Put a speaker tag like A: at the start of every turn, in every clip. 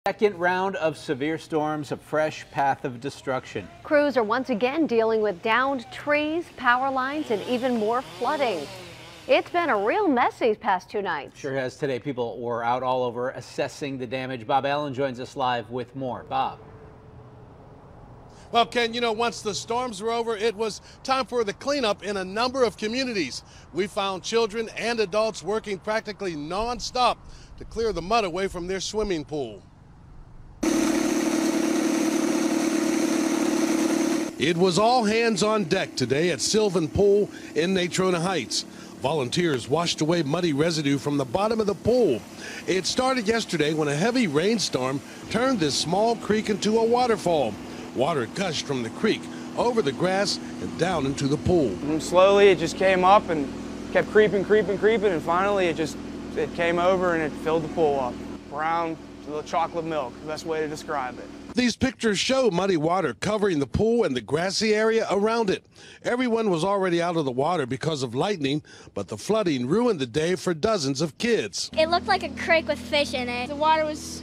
A: Second round of severe storms, a fresh path of destruction.
B: Crews are once again dealing with downed trees, power lines, and even more flooding. It's been a real mess these past 2 nights.
A: Sure has. Today, people were out all over assessing the damage. Bob Allen joins us live with more. Bob.
C: Well, Ken, you know, once the storms were over, it was time for the cleanup in a number of communities. We found children and adults working practically nonstop to clear the mud away from their swimming pool. It was all hands on deck today at Sylvan Pool in Natrona Heights. Volunteers washed away muddy residue from the bottom of the pool. It started yesterday when a heavy rainstorm turned this small creek into a waterfall. Water gushed from the creek over the grass and down into the pool.
D: And slowly it just came up and kept creeping, and finally it came over and it filled the pool up. Brown, little chocolate milk, the best way to describe it.
C: These pictures show muddy water covering the pool and the grassy area around it. Everyone was already out of the water because of lightning, but the flooding ruined the day for dozens of kids.
E: It looked like a creek with fish in it.
F: The water was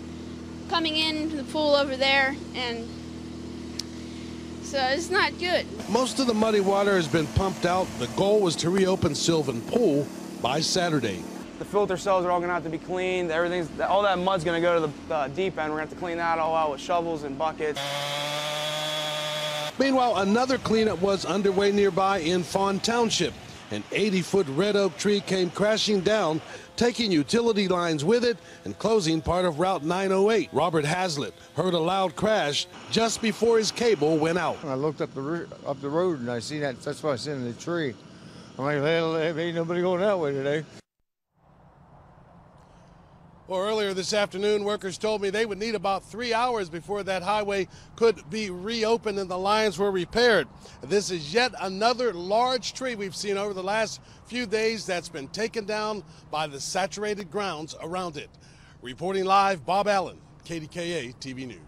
F: coming into the pool over there, and so it's not good. Most
C: of the muddy water has been pumped out. The goal was to reopen Sylvan Pool by Saturday.
D: The filter cells are all going to have to be cleaned. All that mud's going to go to the deep end. We're going to have to clean that all out with shovels and buckets.
C: Meanwhile, another cleanup was underway nearby in Fawn Township. An 80-foot red oak tree came crashing down, taking utility lines with it and closing part of Route 908. Robert Hazlitt heard a loud crash just before his cable went out.
G: I looked up the road and I see that's why I seen in the tree. I'm like, well, ain't nobody going that way today.
C: Well, earlier this afternoon, workers told me they would need about 3 hours before that highway could be reopened and the lines were repaired. This is yet another large tree we've seen over the last few days that's been taken down by the saturated grounds around it. Reporting live, Bob Allen, KDKA TV News.